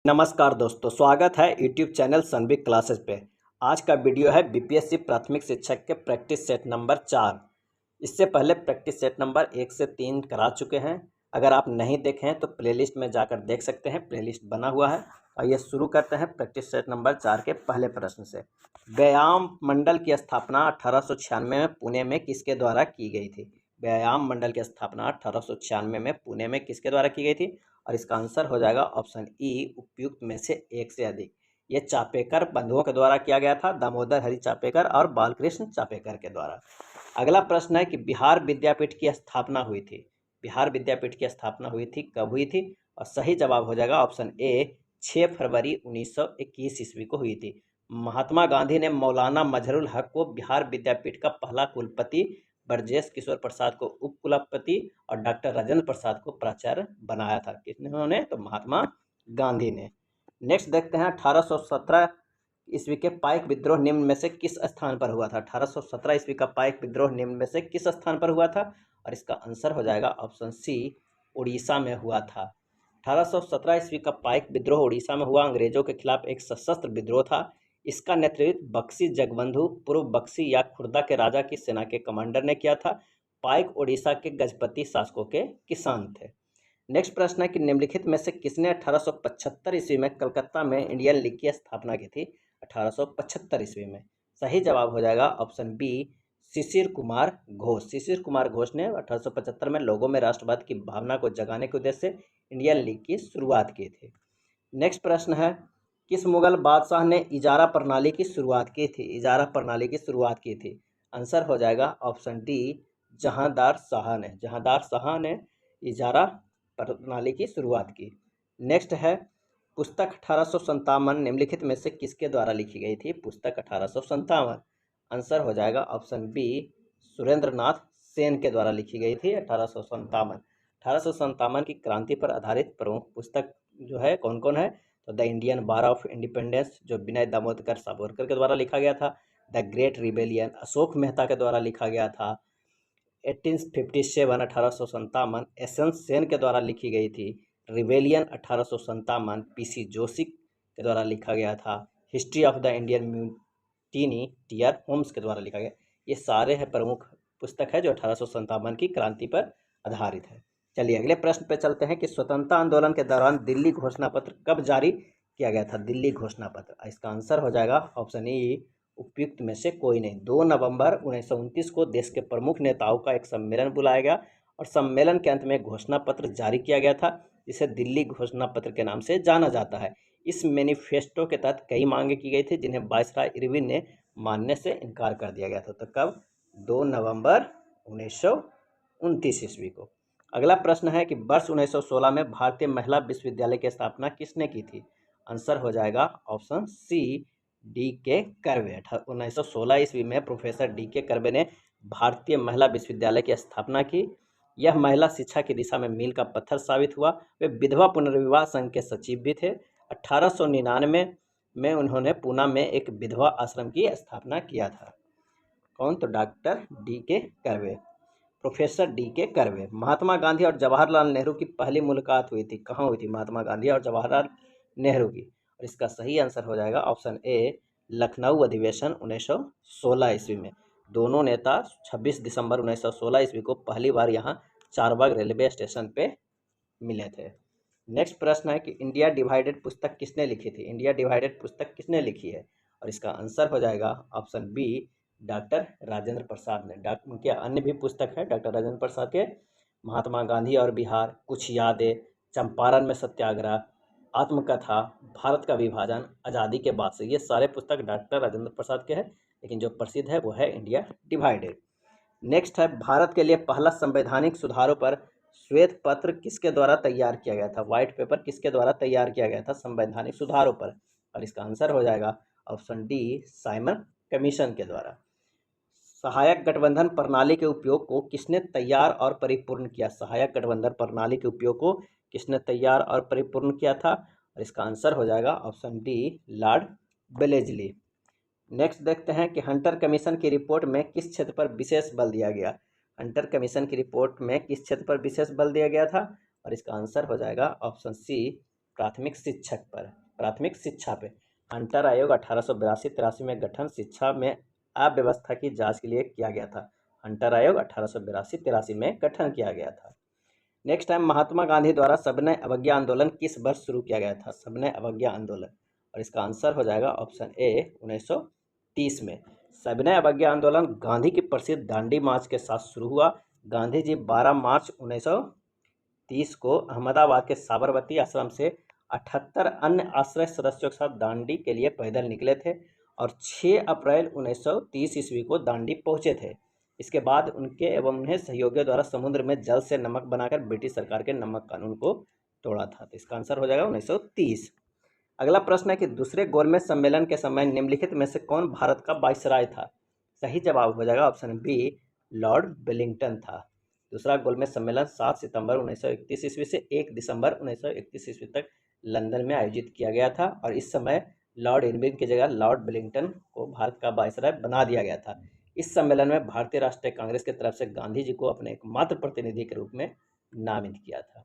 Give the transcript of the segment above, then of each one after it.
नमस्कार दोस्तों, स्वागत है यूट्यूब चैनल सनबिग क्लासेस पे। आज का वीडियो है बीपीएससी प्राथमिक शिक्षक के प्रैक्टिस सेट नंबर 4। इससे पहले प्रैक्टिस सेट नंबर 1 से 3 करा चुके हैं। अगर आप नहीं देखे हैं तो प्लेलिस्ट में जाकर देख सकते हैं, प्लेलिस्ट बना हुआ है। आइए शुरू करते हैं प्रैक्टिस सेट नंबर 4 के पहले प्रश्न से। व्यायाम मंडल की स्थापना 1896 में पुणे में किसके द्वारा की गई थी? व्यायाम मंडल की स्थापना 1896 में पुणे में किसके द्वारा की गई थी? और इसका आंसर हो जाएगा ऑप्शन ई, उपयुक्त में से एक से अधिक। ये चापेकर बंधुओं के द्वारा किया गया था, दामोदर हरि चापेकर और बालकृष्ण चापेकर के द्वारा। अगला प्रश्न है कि बिहार विद्यापीठ की स्थापना हुई थी। बिहार विद्यापीठ की स्थापना हुई थी, कब हुई थी? और सही जवाब हो जाएगा ऑप्शन ए, 6 फरवरी 1921 ईस्वी को हुई थी। महात्मा गांधी ने मौलाना मजहरुल हक को बिहार विद्यापीठ का पहला कुलपति, ब्रजेश किशोर प्रसाद को उप कुलपति और डॉक्टर राजेंद्र प्रसाद को प्राचार्य बनाया था। किन्होंने? तो महात्मा गांधी ने। नेक्स्ट देखते हैं 1817 ईस्वी के पाइक विद्रोह निम्न में से किस स्थान पर हुआ था? 1817 ईस्वी का पाइक विद्रोह निम्न में से किस स्थान पर हुआ था? और इसका आंसर हो जाएगा ऑप्शन सी, उड़ीसा में हुआ था। 1817 ईस्वी का पाइक विद्रोह उड़ीसा में हुआ। अंग्रेजों के खिलाफ एक सशस्त्र विद्रोह था। इसका नेतृत्व बक्सी जगबंधु, पूर्व बक्सी या खुर्दा के राजा की सेना के कमांडर ने किया था। पाइक उड़ीसा के गजपति शासकों के किसान थे। नेक्स्ट प्रश्न है कि निम्नलिखित में से किसने 1875 ईस्वी में कलकत्ता में इंडियन लीग की स्थापना की थी? 1875 ईस्वी में। सही जवाब हो जाएगा ऑप्शन बी, शिशिर कुमार घोष। शिशिर कुमार घोष ने 1875 में लोगों में राष्ट्रवाद की भावना को जगाने के उद्देश्य से इंडियन लीग की शुरुआत की थी। नेक्स्ट प्रश्न है, किस मुगल बादशाह ने इजारा प्रणाली की शुरुआत की थी? इजारा प्रणाली की शुरुआत की थी। आंसर हो जाएगा ऑप्शन डी, जहांदार शाह ने। जहांदार शाह ने इजारा प्रणाली की शुरुआत की। नेक्स्ट है, पुस्तक 1857 निम्नलिखित में से किसके द्वारा लिखी गई थी? पुस्तक 1857। आंसर हो जाएगा ऑप्शन बी, सुरेंद्र नाथ सेन के द्वारा लिखी गई थी 1857। 1857 की क्रांति पर आधारित प्रमुख पुस्तक जो है कौन कौन है? तो the Indian war of independence, जो विनय दामोदर सावरकर के द्वारा लिखा गया था। The great rebellion, Ashok Mehta के द्वारा लिखा गया था। 1857 1857 एसएन सेन के द्वारा लिखी गई थी। रिबेलियन 1857 पीसी जोशी के द्वारा लिखा गया था। History of the Indian mutiny TR Holmes के द्वारा लिखा गया। ये सारे हैं प्रमुख पुस्तक है जो 1857 की क्रांति पर आधारित है। चलिए अगले प्रश्न पे चलते हैं कि स्वतंत्रता आंदोलन के दौरान दिल्ली घोषणा पत्र कब जारी किया गया था? दिल्ली घोषणा पत्र। इसका आंसर हो जाएगा ऑप्शन ई, उपयुक्त में से कोई नहीं। 2 नवंबर 1929 को देश के प्रमुख नेताओं का एक सम्मेलन बुलाया गया और सम्मेलन के अंत में घोषणा पत्र जारी किया गया था, जिसे दिल्ली घोषणा पत्र के नाम से जाना जाता है। इस मैनिफेस्टो के तहत कई मांगे की गई थी जिन्हें वायसराय इरविन ने मानने से इनकार कर दिया गया था। तो कब? 2 नवंबर 1929 ईस्वी को। अगला प्रश्न है कि वर्ष 1916 में भारतीय महिला विश्वविद्यालय की स्थापना किसने की थी? आंसर हो जाएगा ऑप्शन सी, डी के कर्वे। 1916 ईस्वी में प्रोफेसर डी के कर्वे ने भारतीय महिला विश्वविद्यालय की स्थापना की। यह महिला शिक्षा की दिशा में मील का पत्थर साबित हुआ। वे विधवा पुनर्विवाह संघ के सचिव भी थे। 1899 में उन्होंने पूना में एक विधवा आश्रम की स्थापना किया था। कौन? तो डॉक्टर डी के कर्वे, प्रोफेसर डी के कर्वे। महात्मा गांधी और जवाहरलाल नेहरू की पहली मुलाकात हुई थी। कहाँ हुई थी महात्मा गांधी और जवाहरलाल नेहरू की? और इसका सही आंसर हो जाएगा ऑप्शन ए, लखनऊ अधिवेशन 1916 ईस्वी में। दोनों नेता 26 दिसंबर 1916 ईस्वी को पहली बार यहाँ चारबाग रेलवे स्टेशन पे मिले थे। नेक्स्ट प्रश्न है कि इंडिया डिवाइडेड पुस्तक किसने लिखी थी? इंडिया डिवाइडेड पुस्तक किसने लिखी है? और इसका आंसर हो जाएगा option B, doctor Rajendra Prasad ने। उनके अन्य भी पुस्तक है डॉक्टर राजेंद्र प्रसाद के, महात्मा गांधी और बिहार, कुछ यादें, चंपारण में सत्याग्रह, आत्मकथा, भारत का विभाजन, आज़ादी के बाद से। ये सारे पुस्तक डॉक्टर राजेंद्र प्रसाद के हैं, लेकिन जो प्रसिद्ध है वो है इंडिया डिवाइडेड। नेक्स्ट है, भारत के लिए पहला संवैधानिक सुधारों पर श्वेत पत्र किसके द्वारा तैयार किया गया था? व्हाइट पेपर किसके द्वारा तैयार किया गया था संवैधानिक सुधारों पर? और इसका आंसर हो जाएगा ऑप्शन डी, साइमन कमीशन के द्वारा। सहायक गठबंधन प्रणाली के उपयोग को किसने तैयार और परिपूर्ण किया? सहायक गठबंधन प्रणाली के उपयोग को किसने तैयार और परिपूर्ण किया था? और इसका आंसर हो जाएगा ऑप्शन डी, लॉर्ड बेलेजली। नेक्स्ट देखते हैं कि हंटर कमीशन की रिपोर्ट में किस क्षेत्र पर विशेष बल दिया गया? हंटर कमीशन की रिपोर्ट में किस क्षेत्र पर विशेष बल दिया गया था? और इसका आंसर हो जाएगा ऑप्शन सी, प्राथमिक शिक्षक पर, प्राथमिक शिक्षा पे। हंटर आयोग 1882-83 में गठन शिक्षा में अव्यवस्था की जांच के लिए किया गया था। हंटर आयोग 1882-83 में गठन किया गया था। नेक्स्ट है, महात्मा गांधी द्वारा सविनय अवज्ञा आंदोलन किस वर्ष शुरू किया गया था? सविनय अवज्ञा आंदोलन, और इसका आंसर हो जाएगा ऑप्शन ए 1930 में। सविनय अवज्ञा आंदोलन गांधी की प्रसिद्ध दांडी मार्च के साथ शुरू हुआ। गांधी जी 12 मार्च 1930 को अहमदाबाद के साबरमती आश्रम से 78 अन्य आश्रय सदस्यों के साथ दांडी के लिए पैदल निकले थे और 6 अप्रैल 1930 ईस्वी को दांडी पहुंचे थे। इसके बाद उनके एवं उन्हें सहयोगियों द्वारा समुद्र में जल से नमक बनाकर ब्रिटिश सरकार के नमक कानून को तोड़ा था। तो इसका आंसर हो जाएगा 1930। अगला प्रश्न है कि दूसरे गोलमेज सम्मेलन के समय निम्नलिखित में से कौन भारत का वाइसराय था? सही जवाब हो जाएगा ऑप्शन बी लॉर्ड वेलिंगटन था। दूसरा गोलमेज सम्मेलन 7 सितंबर 1931 ईस्वी से 1 दिसंबर 1931 ईस्वी तक लंदन में आयोजित किया गया था और इस समय लॉर्ड इरविन की जगह लॉर्ड वेलिंगटन को भारत का वाइसराय बना दिया गया था। इस सम्मेलन में भारतीय राष्ट्रीय कांग्रेस की तरफ से गांधी जी को अपने एकमात्र प्रतिनिधि के रूप में नामित किया था।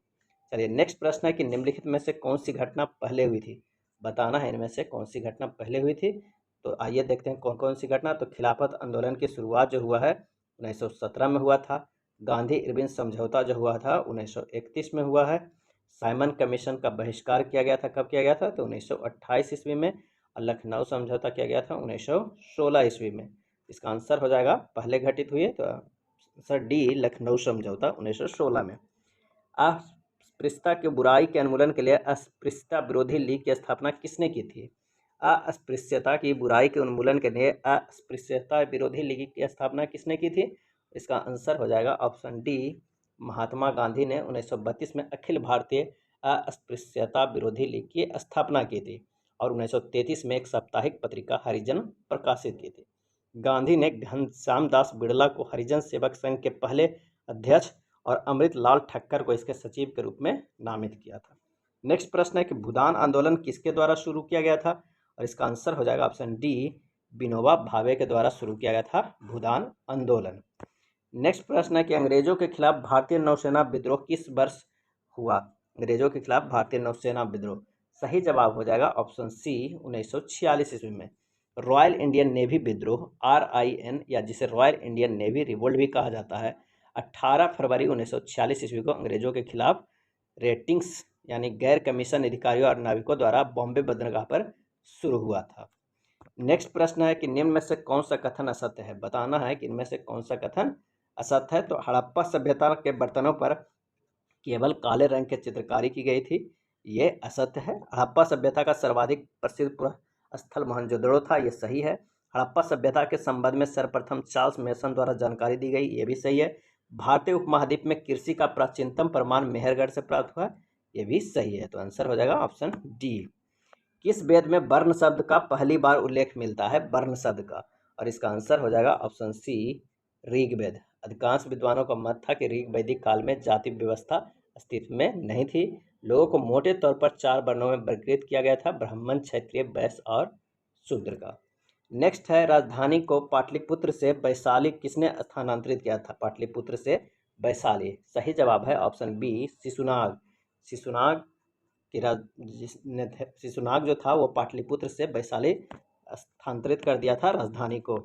चलिए नेक्स्ट प्रश्न है कि निम्नलिखित में से कौन सी घटना पहले हुई थी? बताना है इनमें से कौन सी घटना पहले हुई थी। तो आइए देखते हैं कौन कौन सी घटना। तो खिलाफत आंदोलन की शुरुआत जो हुआ है 1917 में हुआ था। गांधी इरविन समझौता जो हुआ था 1931 में हुआ है। साइमन कमीशन का बहिष्कार किया गया था, कब किया गया था? तो 1928 ईस्वी में। और लखनऊ समझौता किया गया था 1916 ईस्वी में। इसका आंसर हो जाएगा पहले घटित हुई है, तो आंसर डी लखनऊ समझौता 1916 में। अस्पृश्यता की बुराई के उन्मूलन के लिए अस्पृश्यता विरोधी लीग की स्थापना किसने की थी? अस्पृश्यता की बुराई के उन्मूलन के लिए अस्पृश्यता विरोधी लीग की स्थापना किसने की थी? इसका आंसर हो जाएगा ऑप्शन डी महात्मा गांधी ने 1932 में अखिल भारतीय अस्पृश्यता विरोधी लीग की स्थापना की थी और 1933 में एक साप्ताहिक पत्रिका हरिजन प्रकाशित की थी। गांधी ने घनश्याम दास बिड़ला को हरिजन सेवक संघ के पहले अध्यक्ष और अमृतलाल ठक्कर को इसके सचिव के रूप में नामित किया था। नेक्स्ट प्रश्न है कि भूदान आंदोलन किसके द्वारा शुरू किया गया था? और इसका आंसर हो जाएगा ऑप्शन डी विनोबा भावे के द्वारा शुरू किया गया था भूदान आंदोलन। नेक्स्ट प्रश्न है कि अंग्रेजों के खिलाफ भारतीय नौसेना विद्रोह किस वर्ष हुआ? अंग्रेजों के खिलाफ भारतीय नौसेना विद्रोह, सही जवाब हो जाएगा ऑप्शन सी 1946 ईस्वी में। रॉयल इंडियन नेवी विद्रोह RIN या जिसे रॉयल इंडियन नेवी रिवोल्ट भी कहा जाता है 18 फरवरी 1946 ईस्वी को अंग्रेजों के खिलाफ रेटिंग्स यानी गैर कमीशन अधिकारियों और नाविकों द्वारा बॉम्बे बंदरगाह पर शुरू हुआ था। नेक्स्ट प्रश्न है कि निम्न में से कौन सा कथन असत्य है? बताना है कि इनमें से कौन सा कथन असत्य है। तो हड़प्पा सभ्यता के बर्तनों पर केवल काले रंग की चित्रकारी की गई थी, ये असत्य है। हड़प्पा सभ्यता का सर्वाधिक प्रसिद्ध स्थल मोहनजोदड़ो था, ये सही है। हड़प्पा सभ्यता के संबंध में सर्वप्रथम चार्ल्स मेसन द्वारा जानकारी दी गई, ये भी सही है। भारतीय उपमहाद्वीप में कृषि का प्राचीनतम प्रमाण मेहरगढ़ से प्राप्त हुआ, ये भी सही है। तो आंसर हो जाएगा ऑप्शन डी। किस वेद में वर्ण शब्द का पहली बार उल्लेख मिलता है? वर्ण शब्द का, और इसका आंसर हो जाएगा ऑप्शन सी ऋग्वेद। अधिकांश विद्वानों का मत था कि ऋग वैदिक काल में जाति व्यवस्था अस्तित्व में नहीं थी। लोगों को मोटे तौर पर 4 वर्णों में वर्गीकृत किया गया था, ब्राह्मण, क्षत्रिय, वैश्य और शूद्र का। नेक्स्ट है राजधानी को पाटलिपुत्र से वैशाली किसने स्थानांतरित किया था? पाटलिपुत्र से वैशाली, सही जवाब है ऑप्शन बी शिशुनाग। शिशुनाग जो था वो पाटलिपुत्र से वैशाली स्थानांतरित कर दिया था राजधानी को।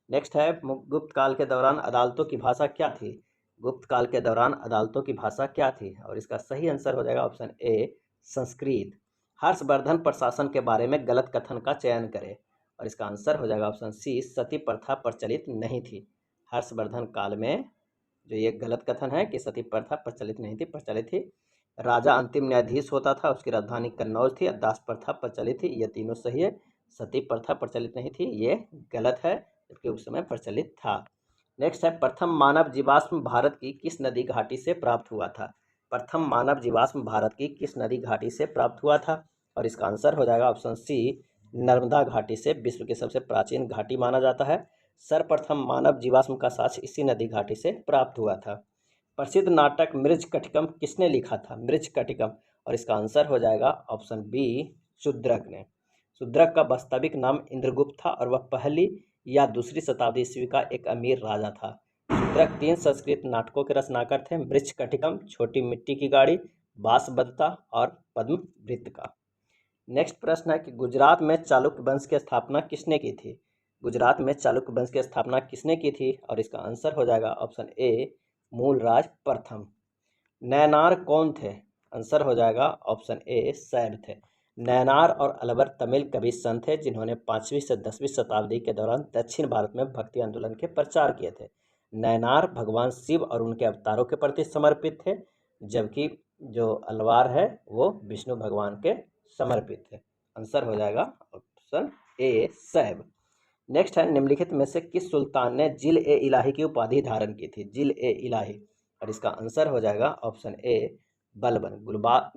नेक्स्ट है गुप्त काल के दौरान अदालतों की भाषा क्या थी? गुप्त काल के दौरान अदालतों की भाषा क्या थी? और इसका सही आंसर हो जाएगा ऑप्शन ए संस्कृत। हर्षवर्धन प्रशासन के बारे में गलत कथन का चयन करें, और इसका आंसर हो जाएगा ऑप्शन सी सती प्रथा प्रचलित नहीं थी। हर्षवर्धन काल में जो ये गलत कथन है कि सती प्रथा प्रचलित नहीं थी, प्रचलित थी। राजा अंतिम न्यायाधीश होता था, उसकी राजधानी कन्नौज थी। दास प्रथा प्रचलित थी, ये तीनों सही है। सती प्रथा प्रचलित नहीं थी, ये गलत है, जबकि उस समय प्रचलित था। नेक्स्ट है प्रथम मानव जीवाश्म भारत की किस नदी घाटी से प्राप्त हुआ था? प्रथम मानव जीवाश्म भारत की किस नदी घाटी से प्राप्त हुआ था? और इसका आंसर हो जाएगा ऑप्शन सी नर्मदा घाटी से। विश्व की सबसे प्राचीन घाटी माना जाता है। सर्वप्रथम मानव जीवाश्म का साक्ष्य इसी नदी घाटी से प्राप्त हुआ था। प्रसिद्ध नाटक मृच्छकटिकम किसने लिखा था? मृच्छकटिकम, और इसका आंसर हो जाएगा ऑप्शन बी शूद्रक ने। शूद्रक का वास्तविक नाम इंद्रगुप्त था और वह पहली या दूसरी शताब्दी ईस्वी का एक अमीर राजा था। शूद्रक 3 संस्कृत नाटकों के रचनाकार थे। मृच्छकटिकम, छोटी मिट्टी की गाड़ी, बासबदता और पद्म वृत्त का। नेक्स्ट प्रश्न है कि गुजरात में चालुक्य वंश की स्थापना किसने की थी? गुजरात में चालुक्य वंश की स्थापना किसने की थी? और इसका आंसर हो जाएगा ऑप्शन ए मूलराज प्रथम। नैनार कौन थे? आंसर हो जाएगा ऑप्शन ए सैब थे। नैनार और अलवर तमिल कवि संत थे जिन्होंने 5वीं से 10वीं शताब्दी के दौरान दक्षिण भारत में भक्ति आंदोलन के प्रचार किए थे। नैनार भगवान शिव और उनके अवतारों के प्रति समर्पित थे, जबकि जो अलवार है वो विष्णु भगवान के समर्पित थे। आंसर हो जाएगा ऑप्शन ए सैब। नेक्स्ट है निम्नलिखित में से किस सुल्तान ने जिल ए इलाही की उपाधि धारण की थी? जिल ए इलाही, और इसका आंसर हो जाएगा ऑप्शन ए बलबन।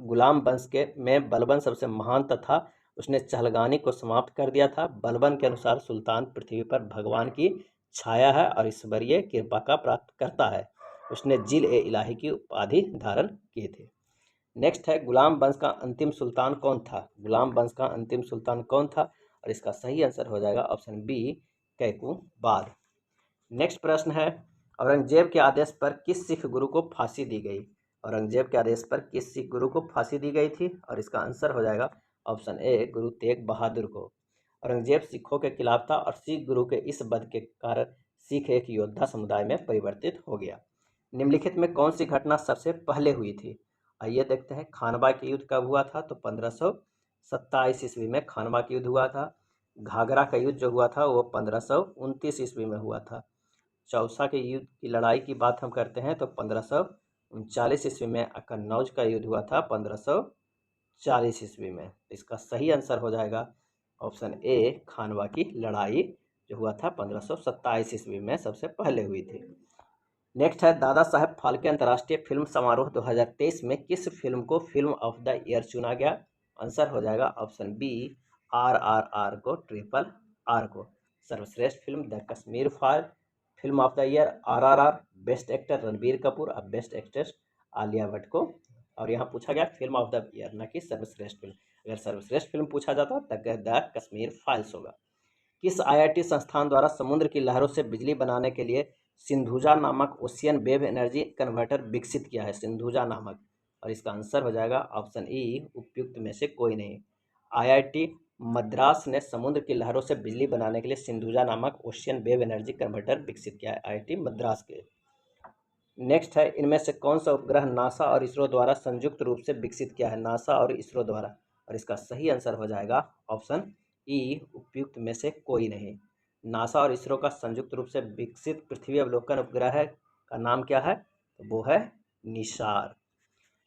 गुलाम वंश के में बलबन सबसे महान तथा उसने चहलगानी को समाप्त कर दिया था। बलबन के अनुसार सुल्तान पृथ्वी पर भगवान की छाया है और ईश्वरीय कृपा का प्राप्त करता है। उसने जिल ए इलाही की उपाधि धारण की थी। नेक्स्ट है गुलाम वंश का अंतिम सुल्तान कौन था? गुलाम वंश का अंतिम सुल्तान कौन था? और इसका सही आंसर हो जाएगा ऑप्शन बी कैकुबाद। नेक्स्ट प्रश्न है औरंगजेब के आदेश पर किस सिख गुरु को फांसी दी गई? औरंगजेब के आदेश पर किस सिख गुरु को फांसी दी गई थी? और इसका आंसर हो जाएगा ऑप्शन ए गुरु तेग बहादुर को। औरंगजेब सिखों के खिलाफ था और सिख गुरु के इस वध के कारण सिख एक योद्धा समुदाय में परिवर्तित हो गया। निम्नलिखित में कौन सी घटना सबसे पहले हुई थी? आइए देखते हैं। खानवा के युद्ध कब हुआ था? तो 1527 ईस्वी में खानवा का युद्ध हुआ था। घाघरा का युद्ध जो हुआ था वो 1529 ईस्वी में हुआ था। चौसा के युद्ध की लड़ाई की बात हम करते हैं तो 1539 ईस्वी में। कन्नौज का युद्ध हुआ था 1540 ईस्वी में। इसका सही आंसर हो जाएगा ऑप्शन ए खानवा की लड़ाई जो हुआ था 1527 ईस्वी में सबसे पहले हुई थी। नेक्स्ट है दादा साहेब फाल्के अंतर्राष्ट्रीय फिल्म समारोह 2023 में किस फिल्म को फिल्म ऑफ द ईयर चुना गया? आंसर हो जाएगा ऑप्शन बी RRR को, ट्रिपल आर को। सर्वश्रेष्ठ film the Kashmir file, film of the year RRR, best actor Ranbir Kapoor और बेस्ट एक्ट्रेस आलिया भट्ट को। और यहाँ पूछा गया फिल्म ऑफ द ईयर, न कि सर्वश्रेष्ठ फिल्म। अगर सर्वश्रेष्ठ फिल्म पूछा जाता तब द कश्मीर फाइल्स होगा। किस IIT संस्थान द्वारा समुद्र की लहरों से बिजली बनाने के लिए सिंधुजा नामक ओशियन वेव एनर्जी कन्वर्टर विकसित किया है? सिंधुजा नामक, और इसका आंसर हो जाएगा ऑप्शन ई उपयुक्त में से कोई नहीं। IIT मद्रास ने समुद्र की लहरों से बिजली बनाने के लिए सिंधुजा नामक ओशियन वेव एनर्जी कन्वर्टर विकसित किया है IIT मद्रास के। नेक्स्ट है इनमें से कौन सा उपग्रह नासा और इसरो द्वारा संयुक्त रूप से विकसित किया है? नासा और इसरो द्वारा, और इसका सही आंसर हो जाएगा ऑप्शन ई उपयुक्त में से कोई नहीं। नासा और इसरो का संयुक्त रूप से विकसित पृथ्वी अवलोकन उपग्रह का नाम क्या है? तो वो है निसार।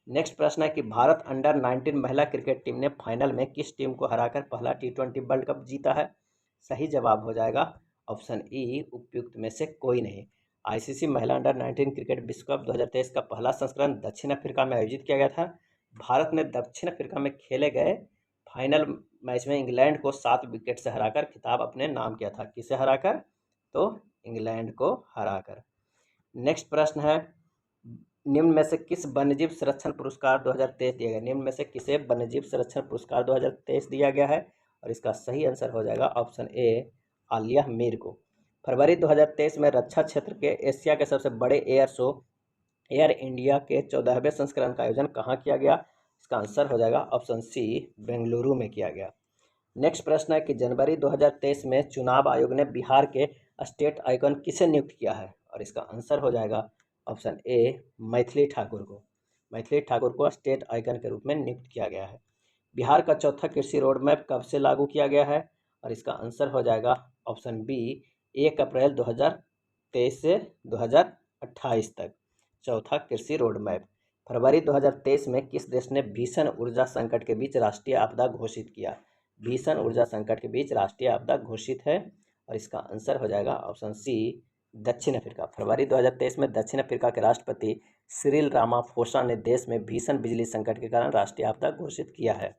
नेक्स्ट प्रश्न है कि भारत अंडर 19 महिला क्रिकेट टीम ने फाइनल में किस टीम को हराकर पहला T20 वर्ल्ड कप जीता है? सही जवाब हो जाएगा ऑप्शन ई उपयुक्त में से कोई नहीं। ICC महिला अंडर 19 क्रिकेट विश्व कप 2023 का पहला संस्करण दक्षिण अफ्रीका में आयोजित किया गया था। भारत ने दक्षिण अफ्रीका में खेले गए फाइनल मैच में इंग्लैंड को 7 विकेट से हराकर खिताब अपने नाम किया था। किसे हराकर? तो इंग्लैंड को हराकर। नेक्स्ट प्रश्न है निम्न में से किस वन्यजीव संरक्षण पुरस्कार 2023 दिया गया? निम्न में से किसे वन्यजीव संरक्षण पुरस्कार 2023 दिया गया है? और इसका सही आंसर हो जाएगा ऑप्शन ए आलिया मीर को। फरवरी 2023 में रक्षा क्षेत्र के एशिया के सबसे बड़े एयर शो एयर इंडिया के 14वें संस्करण का आयोजन कहाँ किया गया? इसका आंसर हो जाएगा ऑप्शन सी बेंगलुरु में किया गया। नेक्स्ट प्रश्न है कि जनवरी 2023 में चुनाव आयोग ने बिहार के स्टेट आइकन किसे नियुक्त किया है? और इसका आंसर हो जाएगा ऑप्शन ए मैथिली ठाकुर को। मैथिली ठाकुर को स्टेट आइकन के रूप में नियुक्त किया गया है। बिहार का चौथा कृषि रोड मैप कब से लागू किया गया है? और इसका आंसर हो जाएगा ऑप्शन बी 1 अप्रैल 2023 से 2028 तक। चौथा कृषि रोड मैप। फरवरी 2023 में किस देश ने भीषण ऊर्जा संकट के बीच राष्ट्रीय आपदा घोषित किया? भीषण ऊर्जा संकट के बीच राष्ट्रीय आपदा घोषित है, और इसका आंसर हो जाएगा ऑप्शन सी दक्षिण अफ्रीका। फरवरी 2023 में दक्षिण अफ्रीका के राष्ट्रपति सिरिल रामाफोसा ने देश में भीषण बिजली संकट के कारण राष्ट्रीय आपदा घोषित किया है।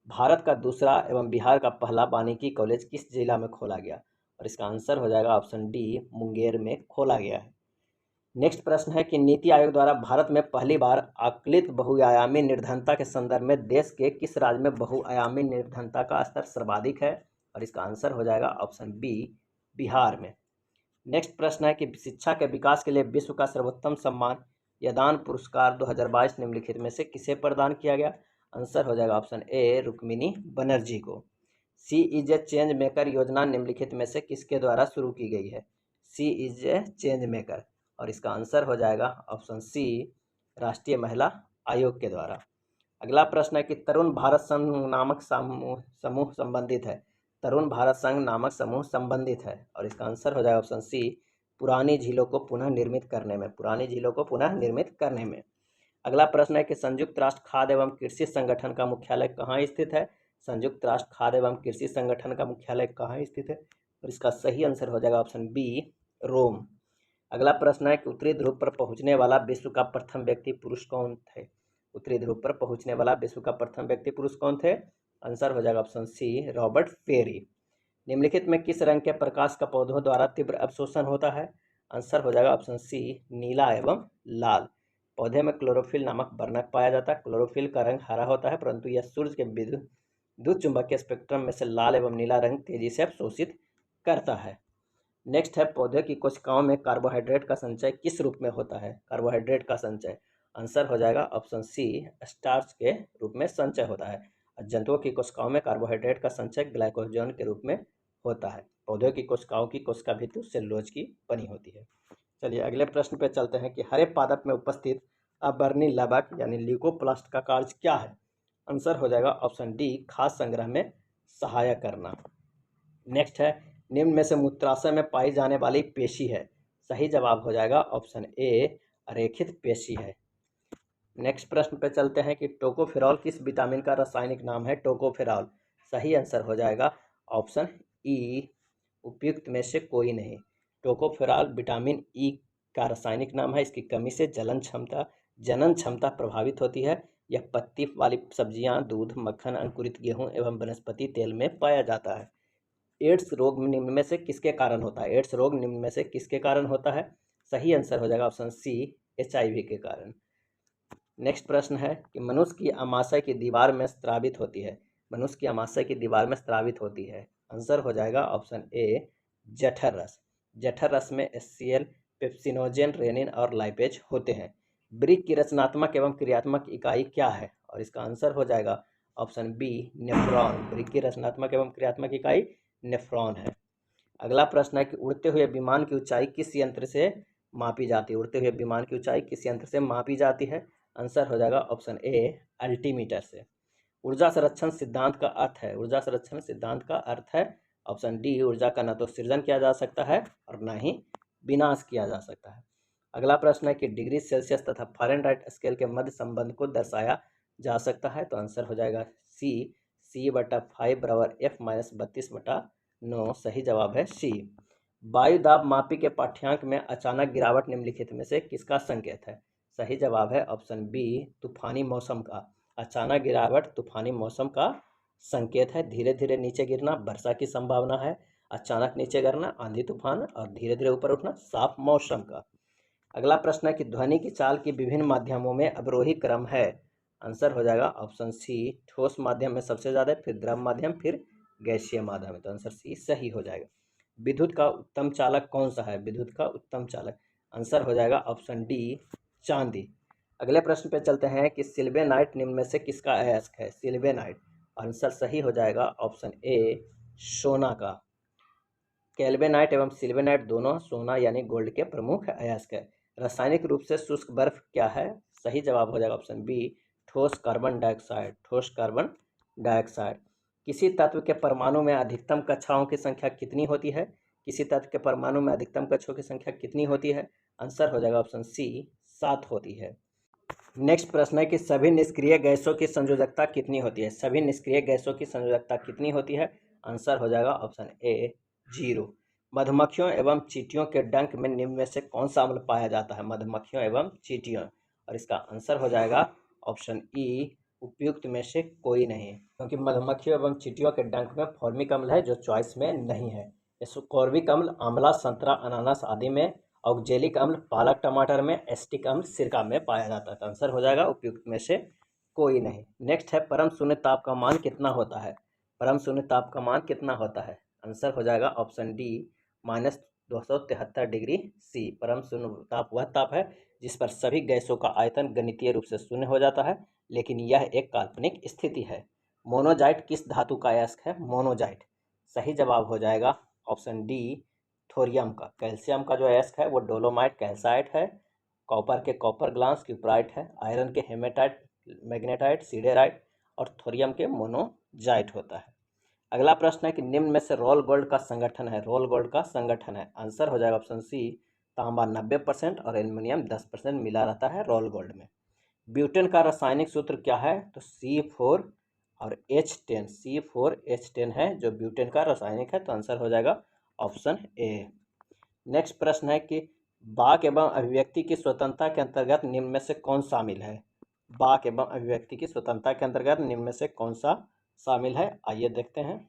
भारत का दूसरा एवं बिहार का पहला वानिकी कॉलेज किस जिला में खोला गया? और इसका आंसर हो जाएगा ऑप्शन डी मुंगेर में खोला गया है। नेक्स्ट प्रश्न है कि नीति आयोग द्वारा भारत में पहली बार आकलित बहुआयामी निर्धनता के संदर्भ में देश के किस राज्य में बहुआयामी निर्धनता का स्तर सर्वाधिक है? और इसका आंसर हो जाएगा ऑप्शन बी बिहार में। नेक्स्ट प्रश्न है कि शिक्षा के विकास के लिए विश्व का सर्वोत्तम सम्मान यदान पुरस्कार 2022 निम्नलिखित में से किसे प्रदान किया गया? आंसर हो जाएगा ऑप्शन ए रुक्मिणी बनर्जी को। सी इज ए चेंज मेकर योजना निम्नलिखित में से किसके द्वारा शुरू की गई है? सी इज ए चेंज मेकर, और इसका आंसर हो जाएगा ऑप्शन सी राष्ट्रीय महिला आयोग के द्वारा। अगला प्रश्न है कि तरुण भारत संघ नामक समूह संबंधित है। तरुण भारत संघ नामक समूह संबंधित है, और इसका आंसर हो जाएगा ऑप्शन सी पुरानी झीलों को पुनः निर्मित करने में। पुरानी झीलों को पुनः निर्मित करने में। अगला प्रश्न है कि संयुक्त राष्ट्र खाद्य एवं कृषि संगठन का मुख्यालय कहाँ स्थित है? संयुक्त राष्ट्र खाद्य एवं कृषि संगठन का मुख्यालय कहाँ स्थित है? और इसका सही आंसर हो जाएगा ऑप्शन बी रोम। अगला प्रश्न है कि उत्तरी ध्रुव पर पहुंचने वाला विश्व का प्रथम व्यक्ति पुरुष कौन थे? उत्तरी ध्रुव पर पहुंचने वाला विश्व का प्रथम व्यक्ति पुरुष कौन थे? आंसर हो जाएगा ऑप्शन सी रॉबर्ट फेरी। निम्नलिखित में किस रंग के प्रकाश का पौधों द्वारा तीव्र अवशोषण होता है? आंसर हो जाएगा ऑप्शन सी नीला एवं लाल। पौधे में क्लोरोफिल नामक वर्णक पाया जाता है। क्लोरोफिल का रंग हरा होता है, परंतु यह सूर्य के विद्युत चुंबकीय स्पेक्ट्रम में से लाल एवं नीला रंग तेजी से अवशोषित करता है। नेक्स्ट है पौधे की कोशिकाओं में कार्बोहाइड्रेट का संचय किस रूप में होता है? कार्बोहाइड्रेट का संचय, आंसर हो जाएगा ऑप्शन सी स्टार्च के रूप में संचय होता है। जंतुओं की कोशिकाओं में कार्बोहाइड्रेट का संचय ग्लाइकोजन के रूप में होता है। पौधों की कोशिकाओं की कोशिका भित्ति सेलुलोज की बनी होती है। चलिए अगले प्रश्न पे चलते हैं कि हरे पादप में उपस्थित अबरनी लवक यानी ल्यूकोप्लास्ट का कार्य क्या है? आंसर हो जाएगा ऑप्शन डी खाद्य संग्रह में सहायक करना। नेक्स्ट है निम्न में से मूत्राशय में पाई जाने वाली पेशी है? सही जवाब हो जाएगा ऑप्शन ए रेखित पेशी है। नेक्स्ट प्रश्न पे चलते हैं कि टोकोफेरॉल किस विटामिन का रासायनिक नाम है? टोकोफेरॉल, सही आंसर हो जाएगा ऑप्शन ई उपयुक्त में से कोई नहीं। टोकोफेरॉल विटामिन ई का रासायनिक नाम है। इसकी कमी से जनन क्षमता प्रभावित होती है। यह पत्ती वाली सब्जियां, दूध, मक्खन, अंकुरित गेहूं एवं वनस्पति तेल में पाया जाता है। एड्स रोग निम्न में से किसके कारण होता है? एड्स रोग निम्न में से किसके कारण होता है? सही आंसर हो जाएगा ऑप्शन सी HIV के कारण। नेक्स्ट प्रश्न है कि मनुष्य की आमाशय की दीवार में स्रावित होती है। मनुष्य की आमाशय की दीवार में स्रावित होती है, आंसर हो जाएगा ऑप्शन ए जठर रस। जठर रस में HCl, पेप्सिनोजेन, रेनिन और लाइपेज होते हैं। ब्रिक की रचनात्मक एवं क्रियात्मक इकाई क्या है? और इसका आंसर हो जाएगा ऑप्शन बी नेफ्रॉन। ब्रिक की रचनात्मक एवं क्रियात्मक इकाई नेफ्रॉन है। अगला प्रश्न है कि उड़ते हुए विमान की ऊंचाई किस यंत्र से मापी जाती है? उड़ते हुए विमान की ऊंचाई किस यंत्र से मापी जाती है? आंसर हो जाएगा ऑप्शन ए अल्टीमीटर से। ऊर्जा संरक्षण सिद्धांत का अर्थ है? ऊर्जा संरक्षण सिद्धांत का अर्थ है ऑप्शन डी ऊर्जा का न तो सृजन किया जा सकता है और न ही विनाश किया जा सकता है। अगला प्रश्न है कि डिग्री सेल्सियस तथा फ़ारेनहाइट स्केल के मध्य संबंध को दर्शाया जा सकता है? तो आंसर हो जाएगा C/5 बराबर F-32/9। सही जवाब है सी। वायु दाब मापी के पाठ्यांक में अचानक गिरावट निम्नलिखित में से किसका संकेत है? सही जवाब है ऑप्शन बी तूफानी मौसम का। अचानक गिरावट तूफानी मौसम का संकेत है। धीरे धीरे नीचे गिरना वर्षा की संभावना है। अचानक नीचे गिरना आंधी तूफान, और धीरे धीरे ऊपर उठना साफ मौसम का। अगला प्रश्न है कि ध्वनि की चाल की विभिन्न माध्यमों में अवरोही क्रम है? आंसर हो जाएगा ऑप्शन सी ठोस माध्यम में सबसे ज़्यादा, फिर द्रव माध्यम, फिर गैसीय माध्यम है। तो आंसर सी सही हो जाएगा। विद्युत का उत्तम चालक कौन सा है? विद्युत का उत्तम चालक, आंसर हो जाएगा ऑप्शन डी चांदी। अगले प्रश्न पे चलते हैं कि सिल्वेनाइट निम्न में से किसका अयस्क है? सिल्वेनाइट, आंसर सही हो जाएगा ऑप्शन ए सोना का। कैल्वेनाइट एवं सिल्वेनाइट दोनों सोना यानी गोल्ड के प्रमुख अयस्क है। रासायनिक रूप से शुष्क बर्फ क्या है? सही जवाब हो जाएगा ऑप्शन बी ठोस कार्बन डाइऑक्साइड। ठोस कार्बन डाइऑक्साइड। किसी तत्व के परमाणु में अधिकतम कक्षाओं की संख्या कितनी होती है? किसी तत्व के परमाणु में अधिकतम कक्षाओं की संख्या कितनी होती है? आंसर हो जाएगा ऑप्शन सी 7 होती है। नेक्स्ट प्रश्न है कि सभी निष्क्रिय गैसों की संयोजकता कितनी होती है? सभी निष्क्रिय गैसों की संयोजकता कितनी होती है? आंसर हो जाएगा ऑप्शन ए 0। मधुमक्खियों एवं चींटियों के डंक में निम्न में से कौन सा अम्ल पाया जाता है? मधुमक्खियों एवं चींटियों, और इसका आंसर हो जाएगा ऑप्शन ई उपयुक्त में से कोई नहीं, क्योंकि मधुमक्खियों एवं चींटियों के डंक में फॉर्मिक अम्ल है जो चॉइस में नहीं है। एस्कॉर्बिक अम्ल आंवला, संतरा, अनानास आदि में, ऑक्जेलिक अम्ल पालक, टमाटर में, एसिटिक अम्ल सिरका में पाया जाता है। तो आंसर हो जाएगा उपयुक्त में से कोई नहीं। नेक्स्ट है परम शून्य ताप का मान कितना होता है? परम शून्य ताप का मान कितना होता है? आंसर हो जाएगा ऑप्शन डी -273 डिग्री सी। परम शून्य ताप वह ताप है जिस पर सभी गैसों का आयतन गणितीय रूप से शून्य हो जाता है, लेकिन यह एक काल्पनिक स्थिति है। मोनोजाइट किस धातु का अयस्क है? मोनोजाइट। सही जवाब हो जाएगा ऑप्शन डी थोरियम का। कैल्शियम का जो अयस्क है वो डोलोमाइट कैल्साइट है, कॉपर के कॉपर ग्लास क्यूपराइट है, आयरन के हेमेटाइट मैग्नेटाइट सीडेराइट और थोरियम के मोनोजाइट होता है। अगला प्रश्न है कि निम्न में से रोल गोल्ड का संगठन है, रोल गोल्ड का संगठन है। आंसर हो जाएगा ऑप्शन सी तांबा 90% और एल्युमिनियम 10% मिला रहता है रोल गोल्ड में। ब्यूटेन का रासायनिक सूत्र क्या है? तो C4 और H10, C4H10 है जो ब्यूटेन का रासायनिक है, तो आंसर हो जाएगा ऑप्शन ए। नेक्स्ट प्रश्न है कि वाक एवं अभिव्यक्ति की स्वतंत्रता के अंतर्गत निम्न में से कौन शामिल है? वाक एवं अभिव्यक्ति की स्वतंत्रता के अंतर्गत निम्न में से कौन सा शामिल है? आइए देखते हैं।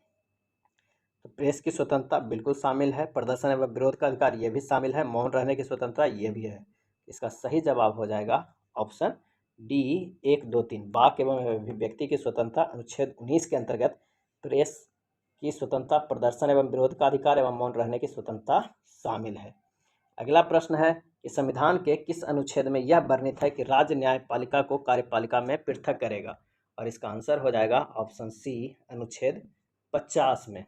तो प्रेस की स्वतंत्रता बिल्कुल शामिल है, प्रदर्शन एवं विरोध का अधिकार ये भी शामिल है, मौन रहने की स्वतंत्रता ये भी है। इसका सही जवाब हो जाएगा ऑप्शन डी 1, 2, 3। वाक एवं अभिव्यक्ति की स्वतंत्रता अनुच्छेद 19 के अंतर्गत प्रेस की स्वतंत्रता, प्रदर्शन एवं विरोध का अधिकार एवं मौन रहने की स्वतंत्रता शामिल है। अगला प्रश्न है कि संविधान के किस अनुच्छेद में यह वर्णित है कि राज्य न्यायपालिका को कार्यपालिका में पृथक करेगा? और इसका आंसर हो जाएगा ऑप्शन सी अनुच्छेद 50 में।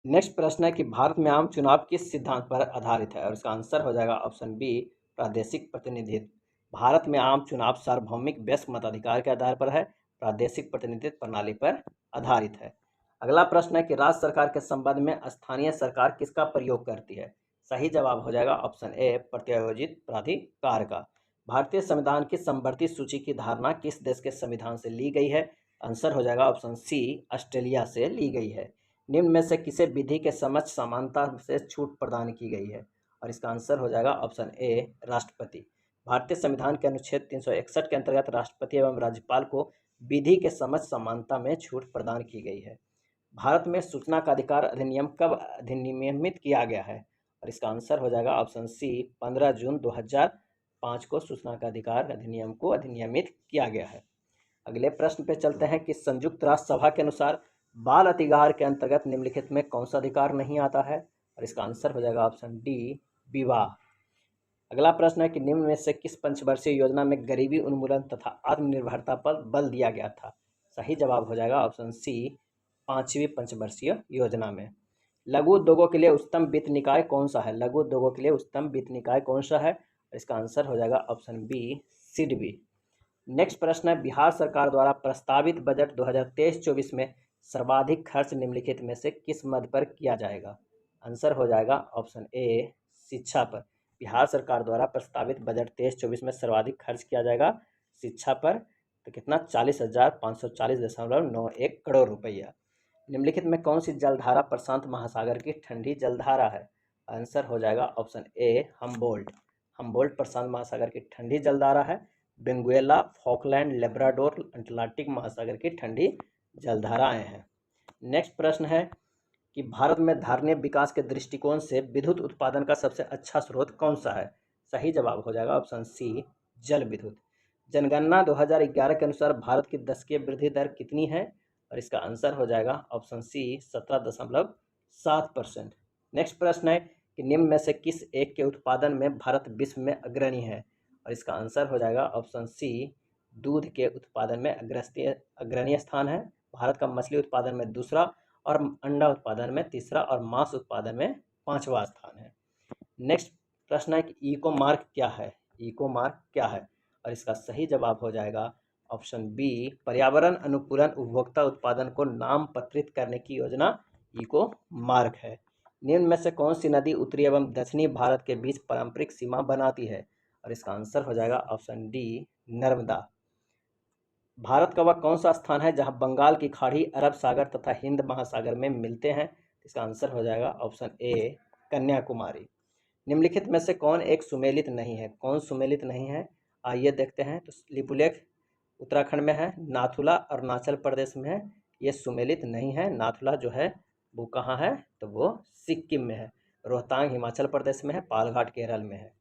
नेक्स्ट प्रश्न है कि भारत में आम चुनाव किस सिद्धांत पर आधारित है? और इसका आंसर हो जाएगा ऑप्शन बी प्रादेशिक प्रतिनिधित्व। भारत में आम चुनाव सार्वभौमिक वयस्क मताधिकार के आधार पर है, प्रादेशिक प्रतिनिधित्व प्रणाली पर आधारित है। अगला प्रश्न है कि राज्य सरकार के संबंध में स्थानीय सरकार किसका प्रयोग करती है? सही जवाब हो जाएगा ऑप्शन ए प्रत्यायोजित प्राधिकार का। भारतीय संविधान की समवर्ती सूची की धारणा किस देश के संविधान से ली गई है? आंसर हो जाएगा ऑप्शन सी ऑस्ट्रेलिया से ली गई है। निम्न में से किसे विधि के समक्ष समानता से छूट प्रदान की गई है? और इसका आंसर हो जाएगा ऑप्शन ए राष्ट्रपति। भारतीय संविधान के अनुच्छेद 361 के अंतर्गत राष्ट्रपति एवं राज्यपाल को विधि के समक्ष समानता में छूट प्रदान की गई है। भारत में सूचना का अधिकार अधिनियम कब अधिनियमित किया गया है? और इसका आंसर हो जाएगा ऑप्शन सी 15 जून 2005 को सूचना का अधिकार अधिनियम को अधिनियमित किया गया है। अगले प्रश्न पे चलते हैं कि संयुक्त राष्ट्र सभा के अनुसार बाल अधिकार के अंतर्गत निम्नलिखित में कौन सा अधिकार नहीं आता है? और इसका आंसर हो जाएगा ऑप्शन डी विवाह। अगला प्रश्न है कि निम्न में से किस पंचवर्षीय योजना में गरीबी उन्मूलन तथा आत्मनिर्भरता पर बल दिया गया था? सही जवाब हो जाएगा ऑप्शन सी 5वीं पंचवर्षीय योजना में। लघु उद्योगों के लिए उच्चतम वित्त निकाय कौन सा है? लघु उद्योगों के लिए उच्चतम वित्त निकाय कौन सा है? इसका आंसर हो जाएगा ऑप्शन बी सिडबी। नेक्स्ट प्रश्न है बिहार सरकार द्वारा प्रस्तावित बजट 2023-24 में सर्वाधिक खर्च निम्नलिखित में से किस मद पर किया जाएगा? आंसर हो जाएगा ऑप्शन ए शिक्षा पर। बिहार सरकार द्वारा प्रस्तावित बजट 23-24 में सर्वाधिक खर्च किया जाएगा शिक्षा पर, तो कितना 40,540.91 करोड़ रुपया। निम्नलिखित में कौन सी जलधारा प्रशांत महासागर की ठंडी जलधारा है? आंसर हो जाएगा ऑप्शन ए हम्बोल्ट। हम्बोल्ट प्रशांत महासागर की ठंडी जलधारा है। वेनेजुएला, फॉकलैंड, लेब्राडोर अटलांटिक महासागर की ठंडी जलधाराएं हैं। नेक्स्ट प्रश्न है कि भारत में धारणीय विकास के दृष्टिकोण से विद्युत उत्पादन का सबसे अच्छा स्रोत कौन सा है? सही जवाब हो जाएगा ऑप्शन सी जल विद्युत। जनगणना 2011 के अनुसार भारत की दशकीय वृद्धि दर कितनी है? और इसका आंसर हो जाएगा ऑप्शन सी 17.7%। नेक्स्ट प्रश्न है कि निम्न में से किस एक के उत्पादन में भारत विश्व में अग्रणी है? और इसका आंसर हो जाएगा ऑप्शन सी दूध के उत्पादन में अग्रणी स्थान है। भारत का मछली उत्पादन में दूसरा और अंडा उत्पादन में तीसरा और मांस उत्पादन में 5वां स्थान है। नेक्स्ट प्रश्न है कि इको मार्क क्या है? इको मार्क क्या है? और इसका सही जवाब हो जाएगा ऑप्शन बी पर्यावरण अनुकूलन उपभोक्ता उत्पादन को नामपत्रित करने की योजना इको मार्क है। निम्न में से कौन सी नदी उत्तरी एवं दक्षिणी भारत के बीच पारंपरिक सीमा बनाती है? और इसका आंसर हो जाएगा ऑप्शन डी नर्मदा। भारत का वह कौन सा स्थान है जहां बंगाल की खाड़ी अरब सागर तथा हिंद महासागर में मिलते हैं? इसका आंसर हो जाएगा ऑप्शन ए कन्याकुमारी। निम्नलिखित में से कौन एक सुमेलित नहीं है? कौन सुमेलित नहीं है? आइए देखते हैं। तो लिपुलेख उत्तराखंड में है, नाथुला अरुणाचल प्रदेश में है, ये सुमेलित नहीं है। नाथुला जो है वो कहाँ है? तो वो सिक्किम में है। रोहतांग हिमाचल प्रदेश में है, पालघाट केरल में है।